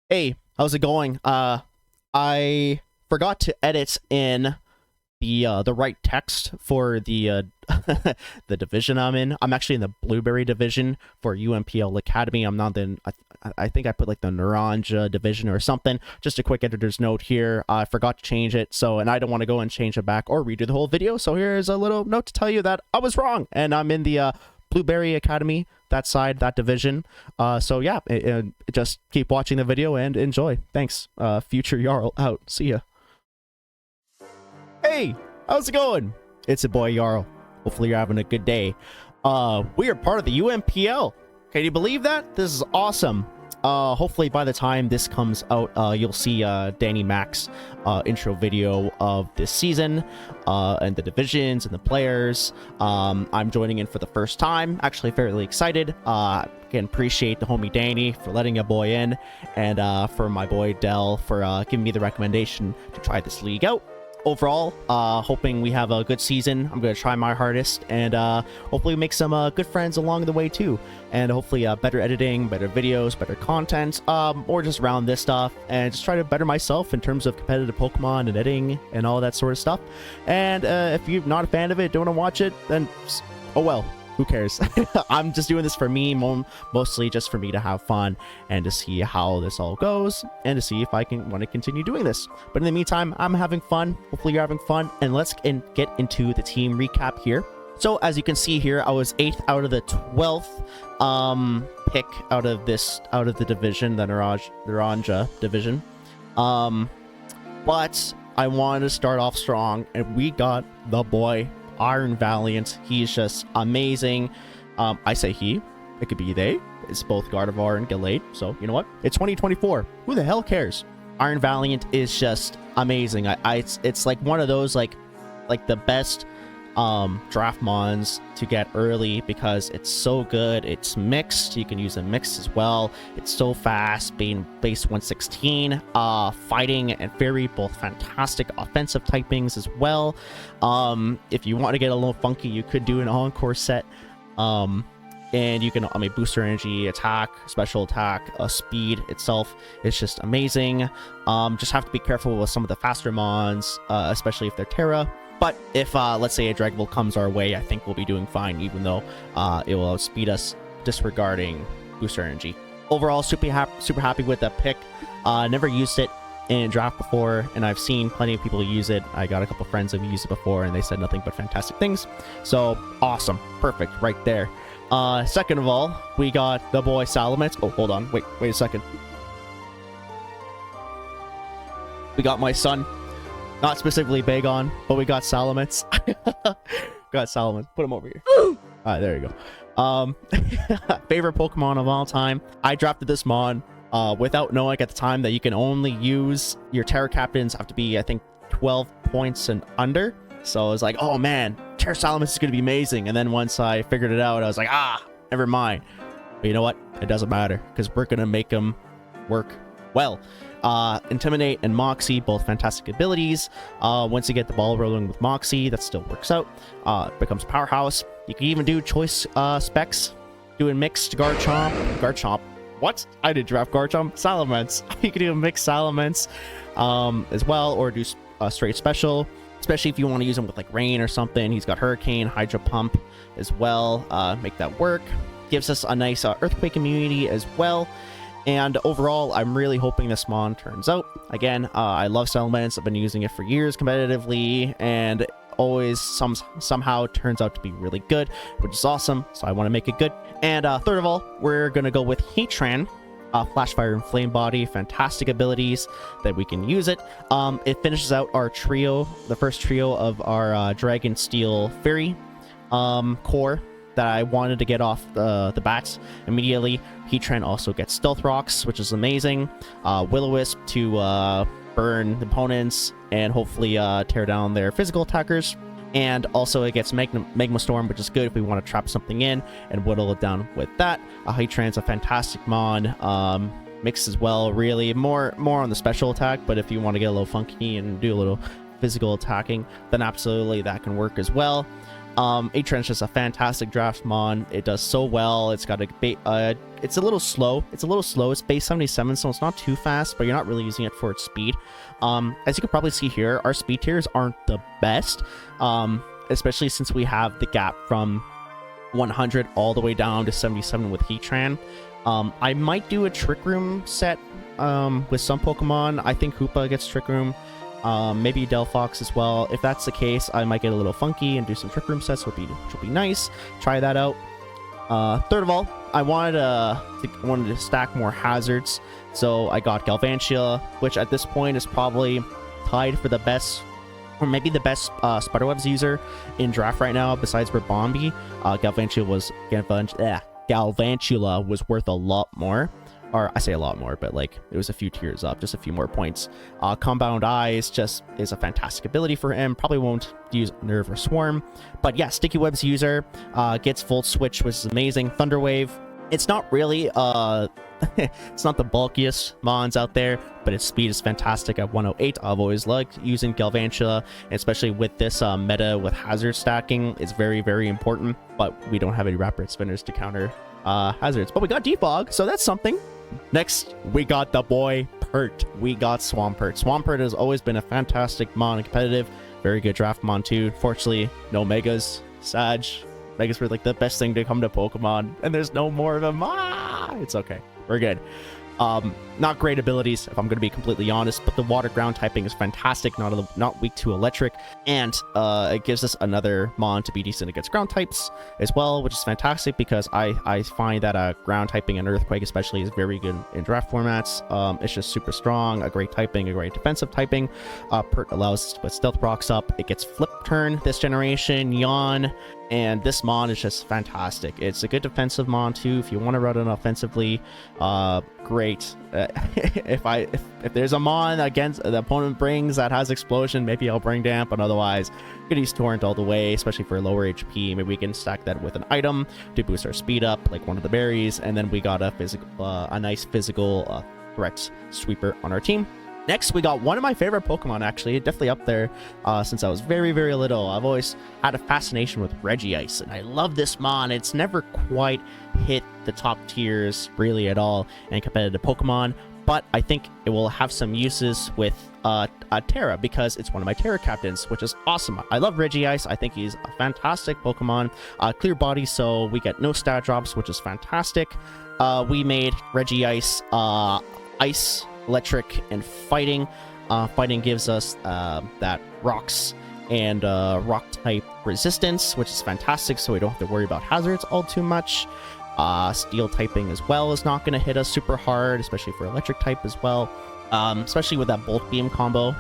Hey, how's it going? I forgot to edit in the right text for the the division I'm in. I'm actually in the Blueberry division for UNPL Academy. I'm not in. I think I put like the Naranja division or something. Just a quick editor's note here. I forgot to change it, and I don't want to go and change it back or redo the whole video. So here's a little note to tell you that I was wrong, and I'm in the Blueberry Academy, that side, that division. So yeah, just keep watching the video and enjoy. Thanks. Future Jarl out. See ya. Hey, how's it going? It's a boy Jarl. Hopefully you're having a good day. We are part of the UNPL. Can you believe that? This is awesome. Hopefully by the time this comes out, you'll see Danny Mac's intro video of this season, and the divisions and the players. I'm joining in for the first time. Actually fairly excited. Can appreciate the homie Danny for letting a boy in, and for my boy Dell for giving me the recommendation to try this league out. Overall, hoping we have a good season. I'm going to try my hardest, and hopefully make some good friends along the way too. And hopefully better editing, better videos, better content, or just around this stuff, and just try to better myself in terms of competitive Pokemon and editing and all that sort of stuff. And if you're not a fan of it, don't want to watch it, then oh well. Who cares? I'm just doing this for me, mostly just for me to have fun and to see how this all goes and to see if I want to continue doing this. But in the meantime, I'm having fun. Hopefully you're having fun. And let's get into the team recap here. So as you can see here, I was 8th out of the 12th pick out of the division, the Naranja division. But I wanted to start off strong, and we got the boy Iron Valiant. He's just amazing. I say he, it could be they. It's both Gardevoir and Gallade, so you know what, it's 2024, who the hell cares? Iron Valiant is just amazing. It's like one of those like the best draft mons to get early because it's so good. It's mixed, you can use a mix as well. It's so fast, being base 116, fighting and fairy, both fantastic offensive typings as well. If you want to get a little funky, you could do an encore set, and you can, booster energy, attack, special attack, speed itself. It's just amazing. Just have to be careful with some of the faster mons, especially if they're Terra. But if, let's say, a Dragon Ball comes our way, I think we'll be doing fine, even though it will outspeed us, disregarding booster energy. Overall, super happy with that pick. Never used it in draft before, and I've seen plenty of people use it. I got a couple friends who've used it before, and they said nothing but fantastic things. So, awesome. Perfect, right there. Second of all, we got the boy Salamence. Oh, hold on. Wait a second. We got my son. Not specifically Bagon, but we got Salamence. Got Salamence. Put him over here. Alright, there you go. Favorite Pokemon of all time. I drafted this mon without knowing at the time that you can only use your Terra Captains have to be, I think, 12 points and under. So I was like, oh man, Terra Salamence is going to be amazing. And then once I figured it out, I was like, never mind. But you know what? It doesn't matter, because we're going to make them work well. Intimidate and Moxie, both fantastic abilities. Once you get the ball rolling with Moxie, that still works out. Becomes powerhouse. You can even do choice specs, doing mixed Garchomp. What? I did draft Garchomp. Salamence. You can do a mixed Salamence as well, or do straight special, especially if you want to use him with like Rain or something. He's got Hurricane, Hydro Pump as well. Make that work. Gives us a nice Earthquake immunity as well. And overall, I'm really hoping this mon turns out. Again, I love Salamence. I've been using it for years competitively, and always somehow turns out to be really good, which is awesome. So I want to make it good. And third of all, we're going to go with Heatran. Flash Fire and Flame Body, fantastic abilities that we can use it. It finishes out our trio, the first trio of our Dragon Steel Fairy core that I wanted to get off the bats immediately. Heatran also gets Stealth Rocks, which is amazing. Will-O-Wisp to burn opponents and hopefully tear down their physical attackers. And also it gets Magma Storm, which is good if we want to trap something in and whittle it down with that. Heatran's a fantastic mon. Mix as well, really. More on the special attack, but if you want to get a little funky and do a little physical attacking, then absolutely that can work as well. A-Trench is just a fantastic draft mon. It does so well. It's got a it's a little slow. It's base 77, so it's not too fast, but you're not really using it for its speed. As you can probably see here, our speed tiers aren't the best, especially since we have the gap from 100 all the way down to 77 with Heatran. I might do a Trick Room set with some Pokemon. I think Hoopa gets Trick Room. Maybe Delphox as well. If that's the case, I might get a little funky and do some Trick Room sets, which will be nice. Try that out. Third of all, I wanted to stack more hazards, so I got Galvantula, which at this point is probably tied for the best, or maybe the best Spiderwebs user in draft right now, besides Ribombee. Galvantula was worth a lot more. Or I say a lot more, but like it was a few tiers up, just a few more points. Compound Eyes just is a fantastic ability for him. Probably won't use Nerve or Swarm, but yeah, Sticky Webs user, gets Volt Switch, which is amazing. Thunder Wave, it's not really it's not the bulkiest mons out there, but its speed is fantastic at 108. I've always liked using Galvantula, especially with this meta with hazard stacking. It's very, very important, but we don't have any Rapid Spinners to counter hazards. But we got Defog, so that's something. Next, we got the boy Pert. We got Swampert. Swampert has always been a fantastic mon and competitive. Very good draft mon too. Fortunately, no Megas. Sag. Megas were like the best thing to come to Pokemon, and there's no more of them. It's okay. We're good. Not great abilities, if I'm going to be completely honest, but the water ground typing is fantastic, not weak to electric, and it gives us another mon to be decent against ground types as well, which is fantastic because I find that ground typing and Earthquake especially is very good in draft formats. It's just super strong, a great typing, a great defensive typing. Pert allows us to put Stealth Rocks up. It gets Flip Turn this generation, Yawn, and this mon is just fantastic. It's a good defensive mon too if you want to run it offensively. Great. If there's a mon against the opponent brings that has Explosion, maybe I'll bring Damp, but otherwise you can use Torrent all the way, especially for lower HP. Maybe we can stack that with an item to boost our speed up, like one of the berries, and then we got a nice physical threat sweeper on our team. Next, we got one of my favorite Pokemon, actually, definitely up there since I was very, very little. I've always had a fascination with Regice, and I love this mon. It's never quite hit the top tiers really at all in competitive Pokemon, but I think it will have some uses with Terra because it's one of my Terra captains, which is awesome. I love Regice. I think he's a fantastic Pokemon. Clear body, so we get no stat drops, which is fantastic. We made Regice Ice, Electric, and Fighting. Fighting gives us that rocks and rock type resistance, which is fantastic, so we don't have to worry about hazards all too much. Steel typing as well is not going to hit us super hard, especially for electric type as well. Especially with that Bolt Beam combo,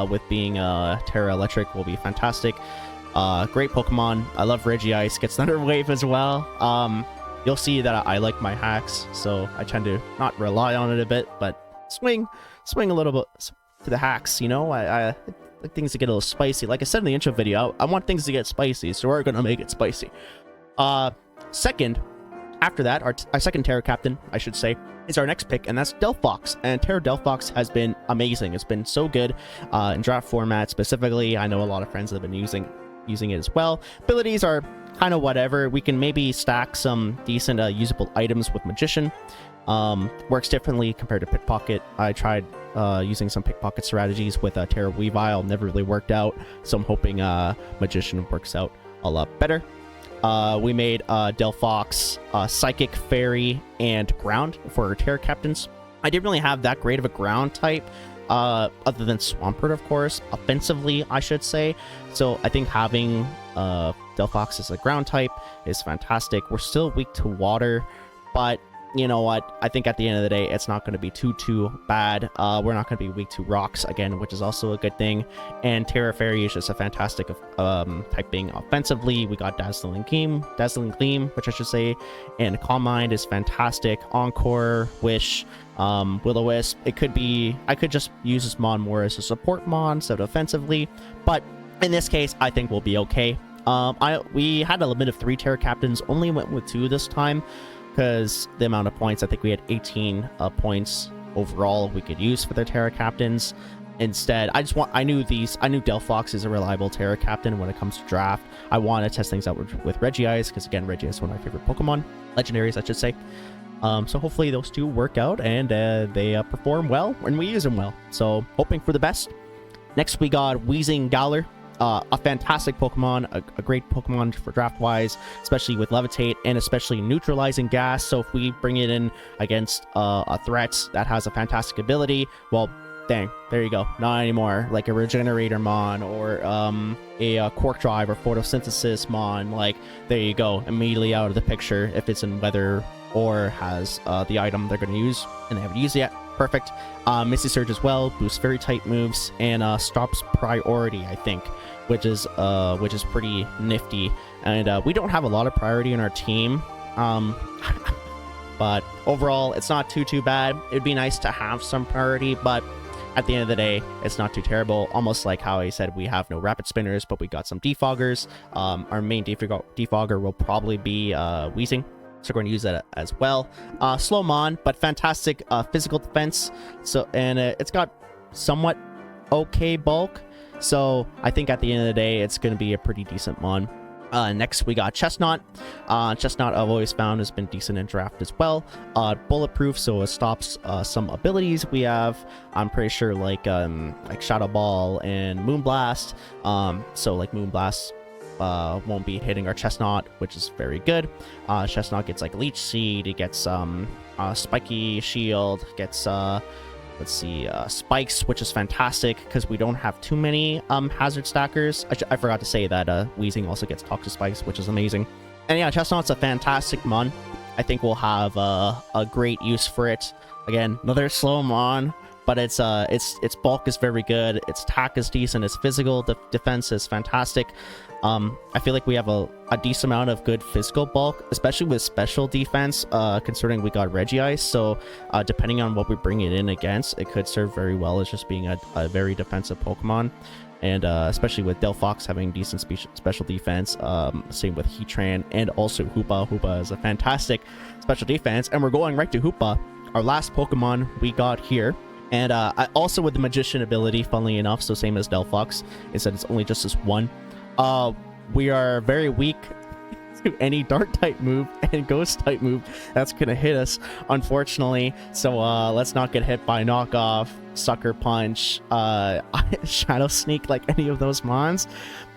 with being Terra Electric will be fantastic. Great Pokemon. I love Regice. Gets Thunder Wave as well. You'll see that I like my hacks, so I tend to not rely on it a bit, but swing a little bit to the hacks, you know. I like things to get a little spicy. Like I said in the intro video, I want things to get spicy, so we're gonna make it spicy. Second, after that, our second Terra captain, I should say, is our next pick, and that's Delphox. And Terra Delphox has been amazing. It's been so good in draft format specifically. I know a lot of friends that have been using it as well. Abilities are kind of whatever. We can maybe stack some decent usable items with Magician. Works differently compared to Pickpocket. I tried using some Pickpocket strategies with Terra Weavile, never really worked out, so I'm hoping Magician works out a lot better. We made Delphox, Psychic, Fairy, and Ground for our Terra captains. I didn't really have that great of a ground type, other than Swampert, of course, offensively, I should say. So I think having Delphox as a ground type is fantastic. We're still weak to water, but you know what? I think at the end of the day, it's not going to be too bad. We're not going to be weak to rocks again, which is also a good thing. And Terra Fairy is just a fantastic typing offensively. We got Dazzling Gleam, which I should say, and Calm Mind is fantastic. Encore, Wish, Will-O-Wisp. I could just use this mon more as a support mon instead of offensively, but in this case, I think we'll be okay. We had a limit of 3 Terra captains, only went with 2 this time, because the amount of points, I think we had 18 points overall we could use for their Terra captains. instead, I knew Delphox is a reliable Terra captain when it comes to draft. I want to test things out with Regice, because again, Regice is one of my favorite Pokemon, legendaries I should say. So hopefully those two work out and they perform well and we use them well. So hoping for the best. Next we got Weezing Galar. A fantastic Pokemon, a great Pokemon for draft wise, especially with Levitate and especially neutralizing gas. So if we bring it in against a threat that has a fantastic ability, well, dang, there you go. Not anymore. Like a Regenerator Mon or a Quark Drive or Photosynthesis Mon. Like, there you go. Immediately out of the picture if it's in weather or has the item they're going to use and they haven't used it yet. Perfect. Misty Surge as well, boosts fairy type moves and stops priority, I think, which is pretty nifty. And we don't have a lot of priority in our team, but overall it's not too bad. It'd be nice to have some priority, but at the end of the day, it's not too terrible. Almost like how I said we have no rapid spinners, but we got some defoggers. Our main defogger will probably be Weezing. So we're going to use that as well. Slow Mon, but fantastic physical defense. So it's got somewhat okay bulk. So I think at the end of the day, it's going to be a pretty decent Mon. Next, we got Chestnut. Chestnut I've always found has been decent in draft as well. Bulletproof, so it stops some abilities we have. I'm pretty sure like Shadow Ball and Moonblast. So like Moonblast won't be hitting our Chestnut, which is very good. Chestnut gets like Leech Seed, it gets Spiky Shield, gets let's see, Spikes, which is fantastic because we don't have too many hazard stackers. I forgot to say that Weezing also gets Toxic Spikes, which is amazing. And yeah, Chestnut's a fantastic Mon. I think we'll have a great use for it. Again, another slow Mon, but its bulk is very good, its attack is decent, its physical defense is fantastic. I feel like we have a decent amount of good physical bulk, especially with special defense, considering we got Regice. So depending on what we bring it in against, it could serve very well as just being a very defensive Pokemon. And especially with Delphox having decent special defense, same with Heatran and also Hoopa. Hoopa is a fantastic special defense. And we're going right to Hoopa, our last Pokemon we got here. And also with the Magician ability, funnily enough, so same as Delphox, instead it's only just this one. We are very weak to any Dark type move and Ghost type move that's gonna hit us, unfortunately. So let's not get hit by Knockoff, Sucker Punch, Shadow Sneak, like any of those mons.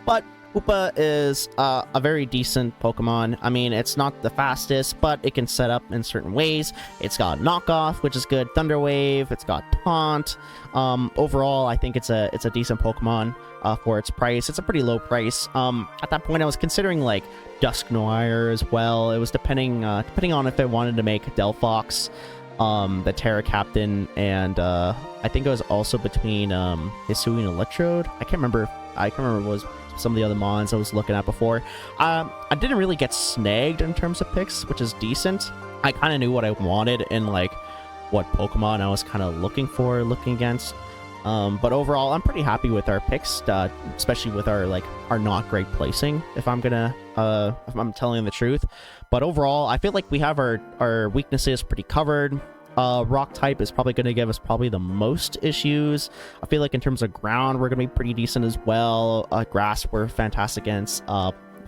But Hoopa is a very decent Pokemon. I mean, it's not the fastest, but it can set up in certain ways. It's got Knockoff, which is good. Thunder Wave. It's got Taunt. Overall, I think it's a decent Pokemon for its price. It's a pretty low price. At that point, I was considering like Dusk Noir as well. It was depending on if I wanted to make Delphox the Terra Captain, and I think it was also between Hisui and Electrode. I can't remember what was some of the other mons I was looking at before. I didn't really get snagged in terms of picks, which is decent. I kind of knew what I wanted and like what Pokemon I was kind of looking against. But overall, I'm pretty happy with our picks, especially with our not great placing, if I'm telling the truth. But overall, I feel like we have our weaknesses pretty covered. Rock type is probably going to give us the most issues. I feel like in terms of ground, we're going to be pretty decent as well. Grass, we're fantastic against.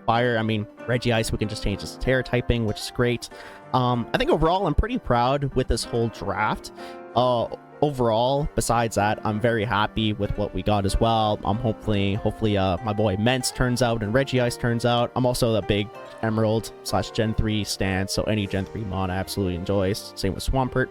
Fire, I mean, Regice, we can just change this to Terra typing, which is great. I think overall, I'm pretty proud with this whole draft. Overall, besides that, I'm very happy with what we got as well. Hopefully my boy Mence turns out and Regice turns out. I'm also a big Emerald / Gen 3 stan, so any Gen 3 mon I absolutely enjoy. Same with Swampert.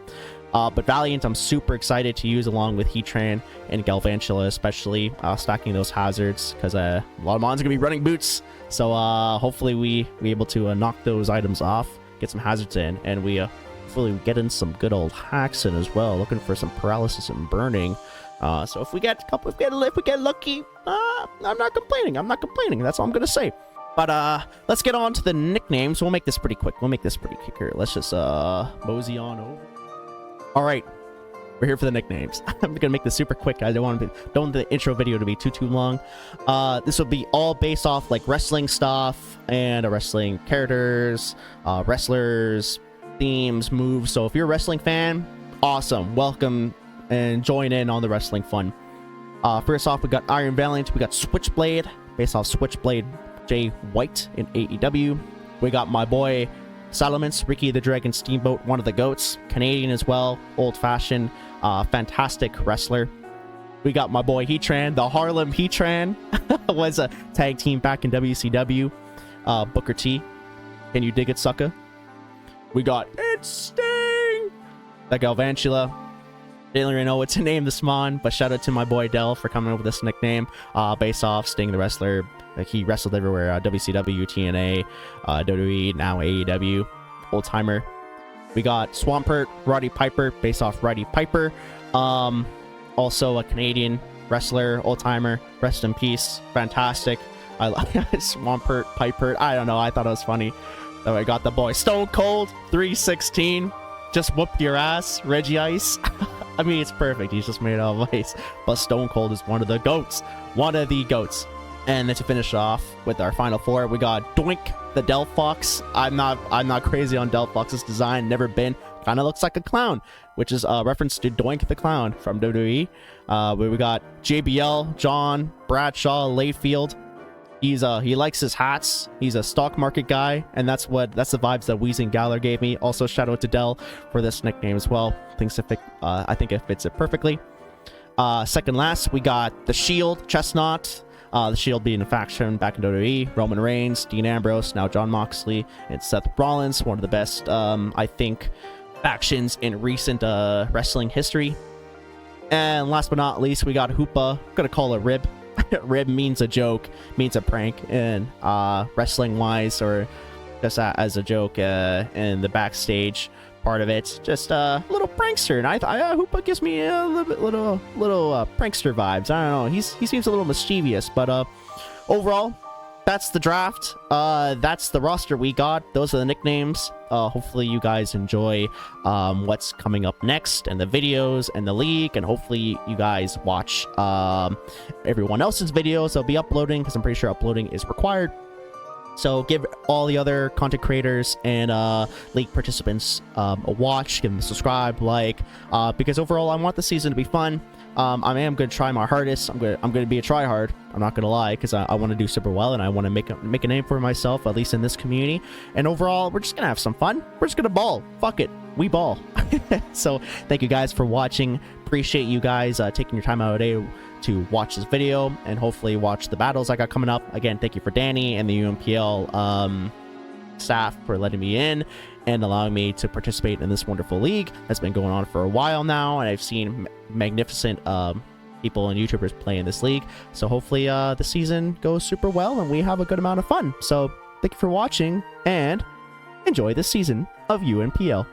But Valiant, I'm super excited to use along with Heatran and Galvantula, especially stacking those hazards, because a lot of mons are going to be running boots. So hopefully we able to knock those items off, get some hazards in, and we hopefully we get in some good old hacks in as well, looking for some paralysis and burning. So if we get lucky, I'm not complaining. That's all I'm gonna say. But let's get on to the nicknames. We'll make this pretty quick. Here. Let's just mosey on over. All right, we're here for the nicknames. I'm gonna make this super quick. I don't want the intro video to be too long. This will be all based off like wrestling stuff and wrestling characters, wrestlers, themes, moves. So if you're a wrestling fan, awesome, welcome and join in on the wrestling fun. First off, we got Iron Valiant. We got Switchblade, based off Switchblade Jay White in AEW. We got my boy Salamence, Ricky the Dragon Steamboat, one of the GOATs. Canadian as well, old-fashioned, fantastic wrestler. We got my boy Heatran, the Harlem Heatran. Was a tag team back in WCW. Booker T. Can you dig it, sucker? We got It's Sting! The Galvantula. Didn't really know what to name this mon, but shout out to my boy Dell for coming up with this nickname. Based off Sting the wrestler. Like, he wrestled everywhere. WCW, TNA, WWE, now AEW. Old timer. We got Swampert, Roddy Piper, based off Roddy Piper. Also a Canadian wrestler, old timer. Rest in peace. Fantastic. I like Swampert, Piper. I don't know. I thought it was funny. So I got the boy Stone Cold 316. Just whooped your ass, Reggie Ice. I mean, it's perfect. He's just made out of ice. But Stone Cold is one of the GOATs. One of the GOATs. And then to finish off with our final four, we got Doink the Delphox. I'm not crazy on Delphox's design. Never been. Kind of looks like a clown, which is a reference to Doink the Clown from WWE. Where we got JBL, John Bradshaw, Layfield. He likes his hats. He's a stock market guy, and that's the vibes that Weezing Galler gave me. Also, shout out to Dell for this nickname as well. I think it fits it perfectly. Second last, we got the Shield, Chestnut. The Shield being a faction back in WWE. Roman Reigns, Dean Ambrose, now Jon Moxley, and Seth Rollins. One of the best, I think, factions in recent wrestling history. And last but not least, we got Hoopa. I'm gonna call it Rib. Rib means a joke, means a prank, and wrestling wise, or just as a joke in the backstage part of it, just a little prankster. And I Hoopa gives me a little prankster vibes. I don't know, he seems a little mischievous, but overall, that's the draft. That's the roster we got. Those are the nicknames. Hopefully you guys enjoy what's coming up next, and the videos and the league, and hopefully you guys watch everyone else's videos I'll be uploading, because I'm pretty sure uploading is required. So give all the other content creators and league participants a watch, give them a subscribe, like, because overall I want the season to be fun. I am going to try my hardest. I'm going to be a tryhard. I'm not going to lie, because I want to do super well, and I want to make a name for myself, at least in this community. And overall, we're just going to have some fun. We're just going to ball. Fuck it. We ball. So thank you guys for watching. Appreciate you guys taking your time out of the day to watch this video, and hopefully watch the battles I got coming up. Again, thank you for Danny and the UNPL staff for letting me in and allowing me to participate in this wonderful league that's been going on for a while now, and I've seen magnificent people and YouTubers play in this league. So hopefully the season goes super well and we have a good amount of fun. So thank you for watching, and enjoy this season of UNPL.